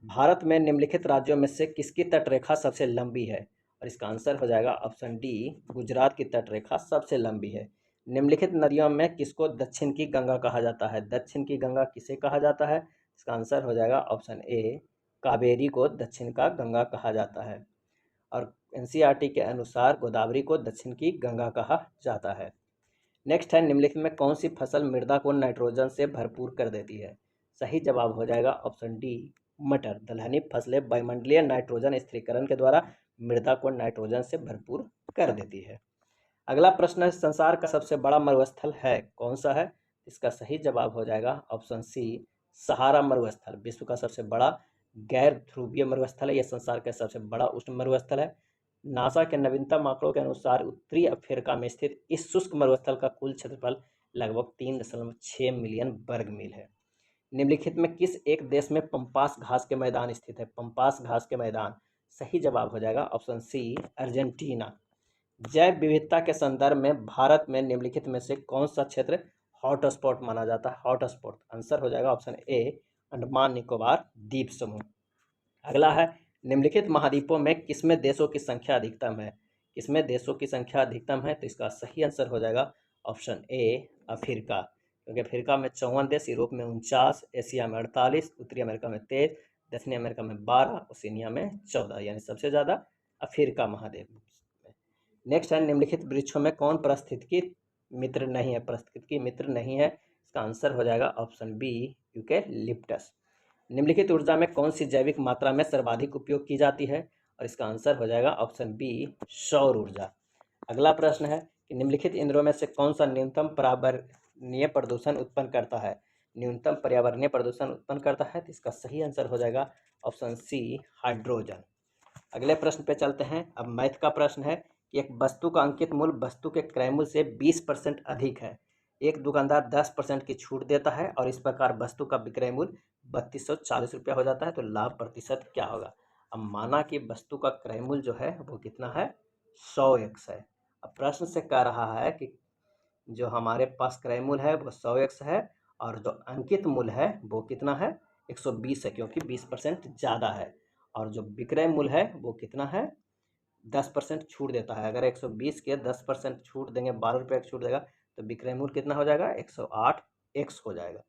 भारत में निम्नलिखित राज्यों में से किसकी तटरेखा सबसे लंबी है? और इसका आंसर हो जाएगा ऑप्शन डी गुजरात की तटरेखा सबसे लंबी है। निम्नलिखित नदियों में किसको दक्षिण की गंगा कहा जाता है? दक्षिण की गंगा किसे कहा जाता है? इसका आंसर हो जाएगा ऑप्शन ए कावेरी को दक्षिण का गंगा कहा जाता है। और एनसीईआरटी के अनुसार गोदावरी को दक्षिण की गंगा कहा जाता है। नेक्स्ट है, निम्नलिखित में कौन सी फसल मृदा को नाइट्रोजन से भरपूर कर देती है? सही जवाब हो जाएगा ऑप्शन डी, मटर। दलहनी फसलें वायुमंडलीय नाइट्रोजन स्थिरीकरण के द्वारा मृदा को नाइट्रोजन से भरपूर कर देती है। अगला प्रश्न है, संसार का सबसे बड़ा मरुस्थल है, कौन सा है? इसका सही जवाब हो जाएगा ऑप्शन सी, सहारा मरुस्थल। विश्व का सबसे बड़ा गैर ध्रुवीय मरुस्थल है, यह संसार का सबसे बड़ा उष्ण मरुस्थल है। नासा के नवीनतम आंकड़ों के अनुसार उत्तरी अफ्रीका में स्थित इस शुष्क मरुस्थल का कुल क्षेत्रफल लगभग 3.6 मिलियन वर्ग मील है। निम्नलिखित में किस एक देश में पंपास घास के मैदान स्थित है? पंपास घास के मैदान। सही जवाब हो जाएगा ऑप्शन सी, अर्जेंटीना। जैव विविधता के संदर्भ में भारत में निम्नलिखित में से कौन सा क्षेत्र हॉटस्पॉट माना जाता है? हॉटस्पॉट आंसर हो जाएगा ऑप्शन ए, अंडमान निकोबार द्वीप समूह। अगला है, निम्नलिखित महाद्वीपों में किसमें देशों की संख्या अधिकतम है? किसमें देशों की संख्या अधिकतम है? तो इसका सही आंसर हो जाएगा ऑप्शन ए, अफ्रीका। क्योंकि अफ्रीका में 54 देश, यूरोप में 49, एशिया में 48, उत्तरी अमेरिका में 23, दक्षिणी अमेरिका में 12, ओशिनिया में 14, यानी सबसे ज़्यादा अफ्रीका महाद्वीप में। नेक्स्ट है, निम्नलिखित वृक्षों में कौन पारिस्थितिकी मित्र नहीं है? पारिस्थितिकी मित्र नहीं है, इसका आंसर हो जाएगा ऑप्शन बी, यूकेलिप्टस। निम्नलिखित ऊर्जा में कौन सी जैविक मात्रा में सर्वाधिक उपयोग की जाती है? और इसका आंसर हो जाएगा ऑप्शन बी, सौर ऊर्जा। अगला प्रश्न है कि निम्नलिखित इंद्रियों में से कौन सा न्यूनतम पर्यावरणीय प्रदूषण उत्पन्न करता है? न्यूनतम पर्यावरणीय प्रदूषण उत्पन्न करता है, तो इसका सही आंसर हो जाएगा ऑप्शन सी, हाइड्रोजन। अगले प्रश्न पे चलते हैं। अब मैथ का प्रश्न है कि एक वस्तु का अंकित मूल्य वस्तु के क्रय मूल्य से 20% अधिक है। एक दुकानदार 10% की छूट देता है और इस प्रकार वस्तु का विक्रय मूल्य 3240 रुपया हो जाता है, तो लाभ प्रतिशत क्या होगा? अब माना कि वस्तु का क्रय मूल्य जो है वो कितना है? 100x है। अब प्रश्न से कह रहा है कि जो हमारे पास क्रय मूल्य है वो 100x है और जो अंकित मूल्य है वो कितना है? 120 है, क्योंकि 20% ज़्यादा है। और जो विक्रय मूल्य है वो कितना है? 10% छूट देता है। अगर 120 के 10% छूट देंगे, 12 रुपये का छूट देगा, तो विक्रय मूल्य कितना हो जाएगा? 108x हो जाएगा।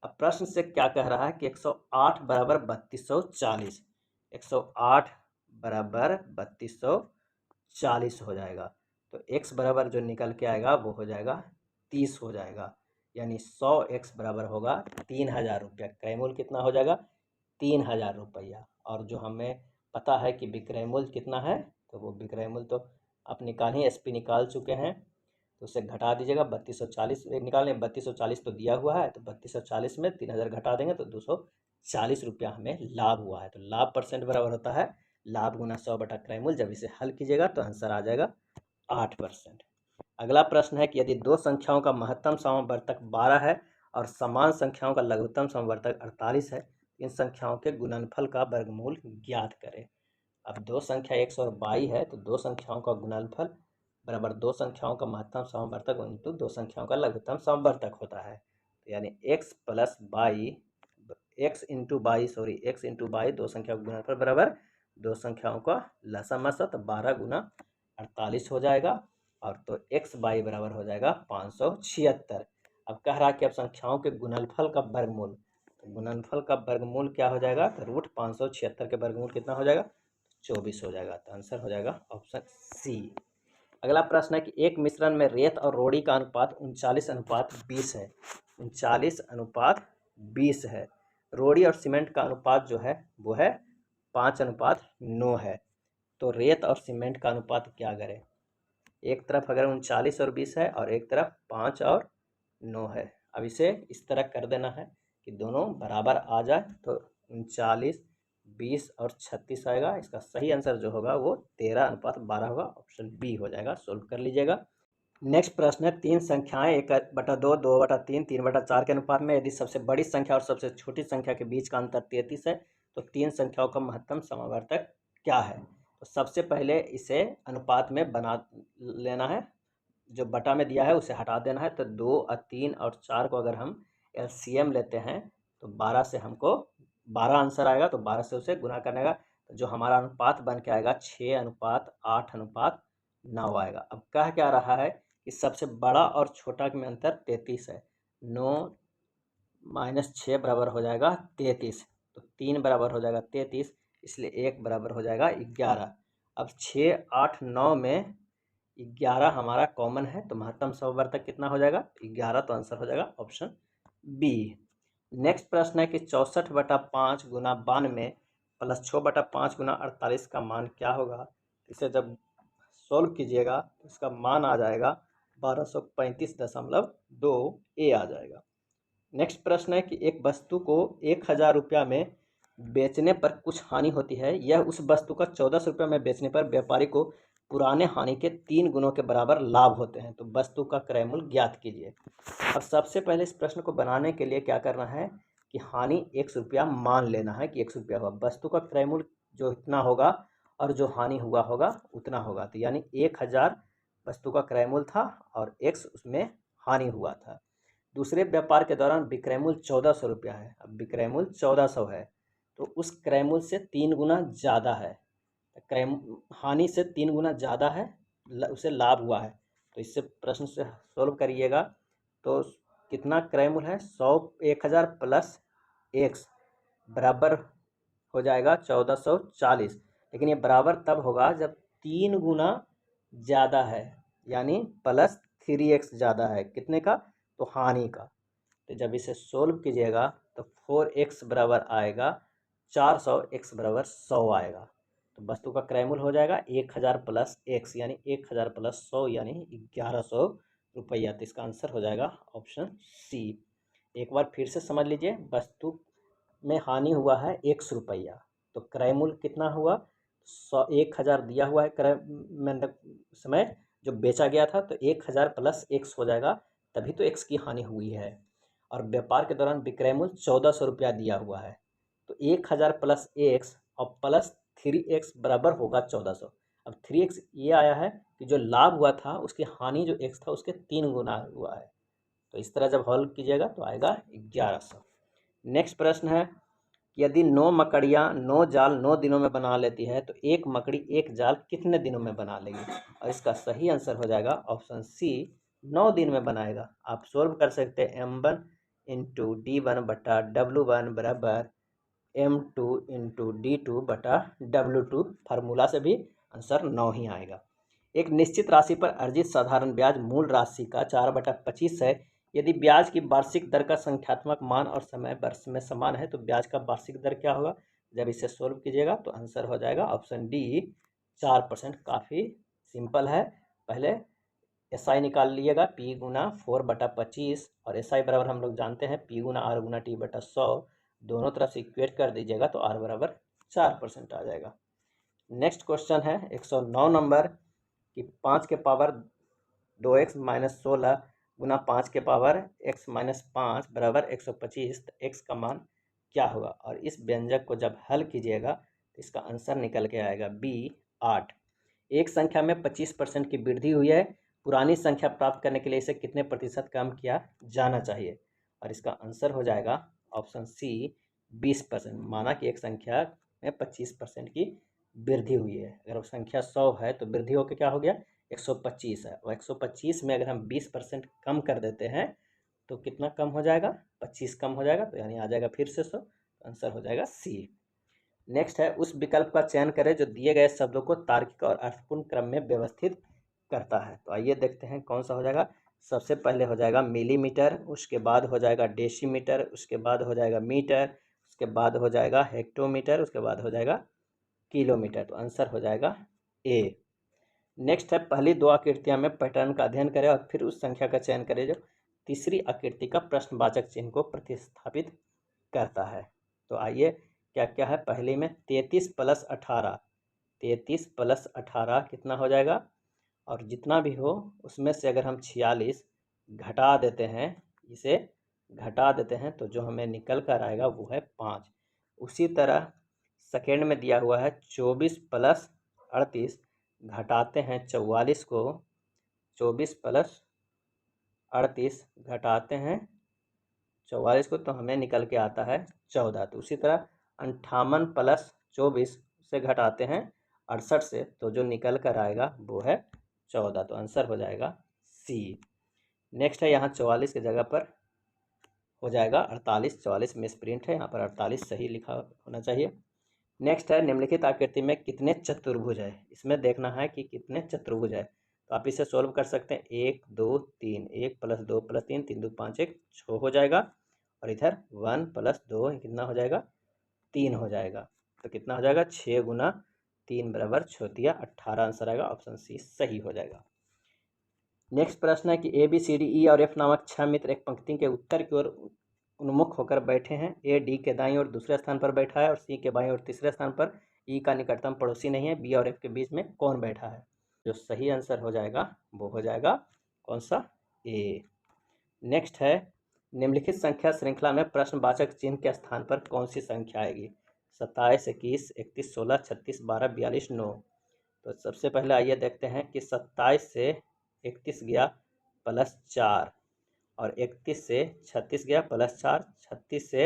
अब प्रश्न से क्या कह रहा है कि 108 बराबर 3240, 108 बराबर 3240 हो जाएगा। तो x बराबर जो निकल के आएगा वो हो जाएगा 30 हो जाएगा, यानी 100x बराबर होगा 3000 रुपया। क्रय मूल्य कितना हो जाएगा? 3000 रुपया। और जो हमें पता है कि विक्रय मूल्य कितना है, तो वो विक्रय मूल्य तो आप निकाल ही, एसपी निकाल चुके हैं, तो उसे घटा दीजिएगा। 3240 निकालें, 3240 तो दिया हुआ है, तो 3240 में 3000 घटा देंगे तो 240 रुपया हमें लाभ हुआ है। तो लाभ परसेंट बराबर होता है लाभ गुना 100 बटा क्रय मूल्य। जब इसे हल कीजिएगा तो आंसर आ जाएगा 8%। अगला प्रश्न है कि यदि दो संख्याओं का महत्तम समवर्तक 12 है और समान संख्याओं का लघुत्तम समवर्तक 48 है, इन संख्याओं के गुणनफल का वर्गमूल ज्ञात करें। अब दो संख्या 100 और 22 है, तो दो संख्याओं का गुणनफल बराबर दो संख्याओं का महत्तम समवर्तक इंटू दो संख्याओं का लघुत्तम समवर्तक होता है। तो यानी x प्लस 22, x इंटू 22 दो संख्याओं का गुणनफल बराबर दो संख्याओं का लसामसा, तो 12 गुना 48 हो जाएगा। और तो x बाई बराबर हो जाएगा 576। अब कह रहा है कि अब संख्याओं के गुणनफल का वर्गमूल, तो गुणनफल का वर्गमूल क्या हो जाएगा? तो रूट 576 के वर्गमूल कितना हो जाएगा? 24 हो जाएगा। तो आंसर हो जाएगा ऑप्शन सी। अगला प्रश्न है कि एक मिश्रण में रेत और रोड़ी का अनुपात 39:20 है। 39:20 है। रोड़ी और सीमेंट का अनुपात जो है वो है 5:9 है। तो रेत और सीमेंट का अनुपात क्या करें? एक तरफ अगर 39 और 20 है और एक तरफ 5 और 9 है। अब इसे इस तरह कर देना है कि दोनों बराबर आ जाए, तो 39, 20 और 36 आएगा। इसका सही आंसर जो होगा वो 13:12 होगा। ऑप्शन बी हो जाएगा। सोल्व कर लीजिएगा। नेक्स्ट प्रश्न है, तीन संख्याएं 1/2, 2/3, 3/4 के अनुपात में यदि सबसे बड़ी संख्या और सबसे छोटी संख्या के बीच का अंतर 33 है, तो तीन संख्याओं का महत्तम समवर्तक क्या है? तो सबसे पहले इसे अनुपात में बना लेना है। जो बटा में दिया है उसे हटा देना है। तो 2 और 3 और 4 को अगर हम एलसीएम लेते हैं तो 12 से हमको 12 आंसर आएगा। तो 12 से उसे गुना करने का, तो जो हमारा अनुपात बन के आएगा 6:8:9 आएगा। अब कह क्या रहा है कि सबसे बड़ा और छोटा में अंतर 33 है। 9 - 6 बराबर हो जाएगा 33। तो 3 बराबर हो जाएगा 33, इसलिए 1 बराबर हो जाएगा 11। अब 6, 8, 9 में 11 हमारा कॉमन है, तो महत्तम समवर्तक कितना हो जाएगा 11, तो आंसर हो जाएगा ऑप्शन बी। नेक्स्ट प्रश्न है कि 64/5 गुना 92 प्लस 6/5 गुना 48 का मान क्या होगा। इसे जब सॉल्व कीजिएगा तो इसका मान आ जाएगा 1235.2 ए आ जाएगा। नेक्स्ट प्रश्न है कि एक वस्तु को 1000 रुपया में बेचने पर कुछ हानि होती है, यह उस वस्तु का 1400 रुपया में बेचने पर व्यापारी को पुराने हानि के 3 गुणों के बराबर लाभ होते हैं, तो वस्तु का क्रय मूल्य ज्ञात कीजिए। अब सबसे पहले इस प्रश्न को बनाने के लिए क्या करना है कि हानि 100 रुपया मान लेना है कि 100 रुपया हुआ, वस्तु का क्रय मूल्य जो इतना होगा और जो हानि हुआ होगा उतना होगा, तो यानी 1000 वस्तु का क्रय मूल्य था और x उसमें हानि हुआ था। दूसरे व्यापार के दौरान विक्रय मूल्य 1400 रुपया है। अब विक्रय मूल्य 1400 है तो उस क्रय मूल्य से 3 गुना ज़्यादा है, क्रय हानि से 3 गुना ज़्यादा है, उसे लाभ हुआ है। तो इससे प्रश्न से सोल्व करिएगा तो कितना क्रय मूल्य है 1000 प्लस x बराबर हो जाएगा 1440, लेकिन ये बराबर तब होगा जब 3 गुना ज़्यादा है, यानी प्लस 3x ज़्यादा है कितने का, तो हानि का। तो जब इसे सोल्व कीजिएगा तो 4x बराबर आएगा 400, x बराबर 100 आएगा। तो वस्तु का क्रय मूल्य हो जाएगा 1000 प्लस x यानी 1000 प्लस 100 यानी 1100 रुपया। तो इसका आंसर हो जाएगा ऑप्शन सी। एक बार फिर से समझ लीजिए, वस्तु में हानि हुआ है 100 रुपया, तो क्रय मूल्य कितना हुआ 1000 दिया हुआ है क्रय में समय जो बेचा गया था, तो 1000 प्लस x हो जाएगा, तभी तो x की हानि हुई है। और व्यापार के दौरान विक्रय मूल्य 1400 रुपया दिया हुआ है, तो 1000 प्लस x और प्लस 3x बराबर होगा 1400। अब 3x ये आया है कि जो लाभ हुआ था उसकी हानि जो x था उसके 3 गुना हुआ है, तो इस तरह जब हल कीजिएगा तो आएगा 1100। नेक्स्ट प्रश्न है कि यदि 9 मकड़ियाँ 9 जाल 9 दिनों में बना लेती है तो एक मकड़ी एक जाल कितने दिनों में बना लेगी, और इसका सही आंसर हो जाएगा ऑप्शन सी 9 दिन में बनाएगा। आप सोल्व कर सकते हैं m1 इंटू D1 बटा W1 बराबर m2 इंटू D2 बटा W2, फार्मूला से भी आंसर 9 ही आएगा। एक निश्चित राशि पर अर्जित साधारण ब्याज मूल राशि का 4/25 है। यदि ब्याज की वार्षिक दर का संख्यात्मक मान और समय वर्ष में समान है तो ब्याज का वार्षिक दर क्या होगा। जब इसे सोल्व कीजिएगा तो आंसर हो जाएगा ऑप्शन डी 4%। काफ़ी सिंपल है। पहले SI निकाल लीजिएगा P गुना 4/25 और SI बराबर हम लोग जानते हैं P गुना R गुना T बटा 100, दोनों तरफ से इक्वेट कर दीजिएगा तो R बराबर 4% आ जाएगा। नेक्स्ट क्वेश्चन है 109 नंबर कि 5 के पावर 2x माइनस 16 गुना 5 के पावर x माइनस 5 बराबर 125, तो x का मान क्या होगा। और इस व्यंजक को जब हल कीजिएगा तो इसका आंसर निकल के आएगा B 8। एक संख्या में 25% की वृद्धि हुई है, पुरानी संख्या प्राप्त करने के लिए इसे कितने प्रतिशत कम किया जाना चाहिए, और इसका आंसर हो जाएगा ऑप्शन सी 20%। माना कि एक संख्या में 25% की वृद्धि हुई है, अगर वो संख्या 100 है तो वृद्धि होकर क्या हो गया 125 है, और 125 में अगर हम 20% कम कर देते हैं तो कितना कम हो जाएगा 25 कम हो जाएगा, तो यानी आ जाएगा फिर से 100, तो आंसर हो जाएगा सी। नेक्स्ट है उस विकल्प का चयन करें जो दिए गए शब्दों को तार्किक और अर्थपूर्ण क्रम में व्यवस्थित करता है। तो आइए देखते हैं कौन सा हो जाएगा। सबसे पहले हो जाएगा मिलीमीटर, उसके बाद हो जाएगा डेसीमीटर, उसके बाद हो जाएगा मीटर, उसके बाद हो जाएगा हेक्टोमीटर, उसके बाद हो जाएगा किलोमीटर, तो आंसर हो जाएगा ए। नेक्स्ट है पहली दो आकृतियां में पैटर्न का अध्ययन करें और फिर उस संख्या का चयन करें जो तीसरी आकृति का प्रश्नवाचक चिन्ह को प्रतिस्थापित करता है। तो आइए क्या क्या है। पहली में 33 प्लस 18, 33 प्लस 18 कितना हो जाएगा, और जितना भी हो उसमें से अगर हम 46 घटा देते हैं, इसे घटा देते हैं तो जो हमें निकल कर आएगा वो है 5। उसी तरह सेकेंड में दिया हुआ है 24 प्लस 38, घटाते हैं 44 को, 24 प्लस 38 घटाते हैं 44 को तो हमें निकल के आता है 14। तो उसी तरह 58 प्लस 24 से घटाते हैं 68 से, तो जो निकल कर आएगा वो है 14, तो आंसर हो जाएगा सी। नेक्स्ट है यहाँ 44 की जगह पर हो जाएगा 48, 44 मिस प्रिंट है, यहाँ पर 48 सही लिखा होना चाहिए। नेक्स्ट है निम्नलिखित आकृति में कितने चतुर्भुज है, इसमें देखना है कि कितने चतुर्भुज है। तो आप इसे सोल्व कर सकते हैं, 1 2 3, 1 + 2 + 3, 3 2 5 1 6 हो जाएगा, और इधर 1 + 2 कितना हो जाएगा, 3 हो जाएगा। तो कितना हो जाएगा, 6 × 3 = 6 18 आंसर आएगा, ऑप्शन सी सही हो जाएगा। नेक्स्ट प्रश्न है कि A B C D E और एफ नामक 6 मित्र एक पंक्ति के उत्तर की ओर उन्मुख होकर बैठे हैं। ए डी के दाईं ओर दूसरे स्थान पर बैठा है और सी के बाईं ओर तीसरे स्थान पर। ई का निकटतम पड़ोसी नहीं है। बी और एफ के बीच में कौन बैठा है? जो सही आंसर हो जाएगा वो हो जाएगा कौन सा, ए। नेक्स्ट है निम्नलिखित संख्या श्रृंखला में प्रश्नवाचक चिन्ह के स्थान पर कौन सी संख्या आएगी? 27, 21, 31, 16, 36, 12, 42, 9। तो सबसे पहले आइए देखते हैं कि 27 से 31 गया +4 और 31 से 36 गया +4, 36 से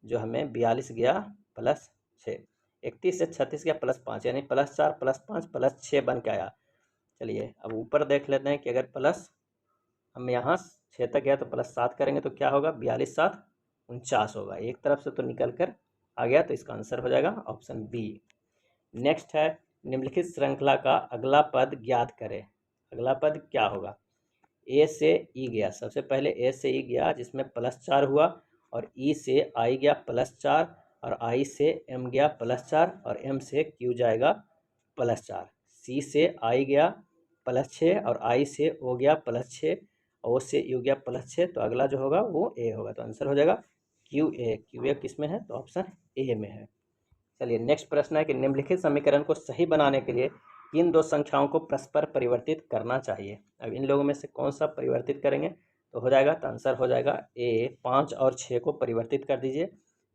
जो हमें 42 गया +6, 31 से 36 गया +5, यानी +4 +5 +6 बन के आया। चलिए अब ऊपर देख लेते हैं कि अगर प्लस हम यहाँ 6 तक गया तो +7 करेंगे तो क्या होगा, 42 7 49 होगा। एक तरफ से तो निकल कर आ गया, तो इसका आंसर हो जाएगा ऑप्शन बी। नेक्स्ट है निम्नलिखित श्रृंखला का अगला पद ज्ञात करें। अगला पद क्या होगा? ए से ई गया, सबसे पहले ए से ई गया जिसमें +4 हुआ, और ई से आई गया +4, और आई से एम गया +4, और एम से क्यू जाएगा +4। सी से आई गया +6, और आई से ओ गया +6, ओ से यू गया +6, तो अगला जो होगा वो ए होगा। तो आंसर हो जाएगा क्यू ए। क्यू ए किस में है? तो ऑप्शन ए में है। चलिए नेक्स्ट प्रश्न है कि निम्नलिखित समीकरण को सही बनाने के लिए इन दो संख्याओं को परस्पर परिवर्तित करना चाहिए। अब इन लोगों में से कौन सा परिवर्तित करेंगे तो हो जाएगा, तो आंसर हो जाएगा ए। 5 और 6 को परिवर्तित कर दीजिए,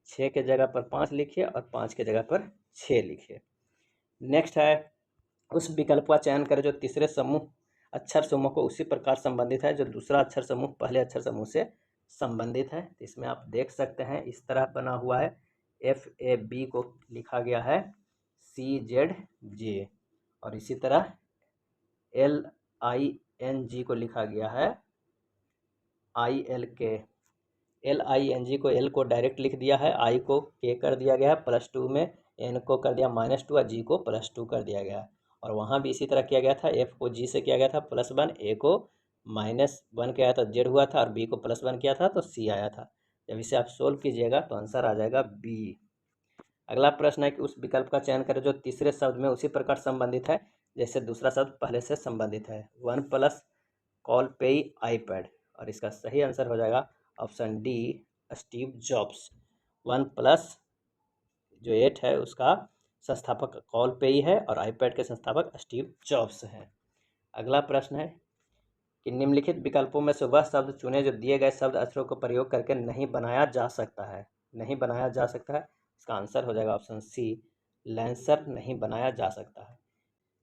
6 के जगह पर 5 लिखिए और 5 के जगह पर 6 लिखिए। नेक्स्ट है उस विकल्प का चयन करें जो तीसरे समूह अक्षर समूह को उसी प्रकार संबंधित है जो दूसरा अक्षर समूह पहले अक्षर समूह से संबंधित है। इसमें आप देख सकते हैं इस तरह बना हुआ है, FAB को लिखा गया है CZJ, और इसी तरह LING को लिखा गया है ILK। LING को L को डायरेक्ट लिख दिया है, I को K कर दिया गया है +2 में, N को कर दिया -2 और G को +2 कर दिया गया। और वहाँ भी इसी तरह किया गया था, F को G से किया गया था +1, A को -1 किया था Z हुआ था, और B को +1 किया था तो C आया था। जब इसे आप सोल्व कीजिएगा तो आंसर आ जाएगा B। अगला प्रश्न है कि उस विकल्प का चयन करें जो तीसरे शब्द में उसी प्रकार संबंधित है जैसे दूसरा शब्द पहले से संबंधित है। 1+ कॉल पे iPad, और इसका सही आंसर हो जाएगा ऑप्शन डी, स्टीव जॉब्स। 1+ जो 8 है उसका संस्थापक कॉल पे ही है और आईपैड के संस्थापक स्टीव जॉब्स हैं। अगला प्रश्न है कि निम्नलिखित विकल्पों में से वह शब्द चुने जो दिए गए शब्द अक्षरों को प्रयोग करके नहीं बनाया जा सकता है। नहीं बनाया जा सकता है, इसका आंसर हो जाएगा ऑप्शन सी, लैंसर नहीं बनाया जा सकता है।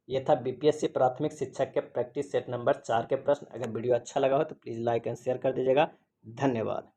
यह था बीपीएससी प्राथमिक शिक्षक के प्रैक्टिस सेट नंबर 4 के प्रश्न। अगर वीडियो अच्छा लगा हो तो प्लीज़ लाइक एंड शेयर कर दीजिएगा। धन्यवाद।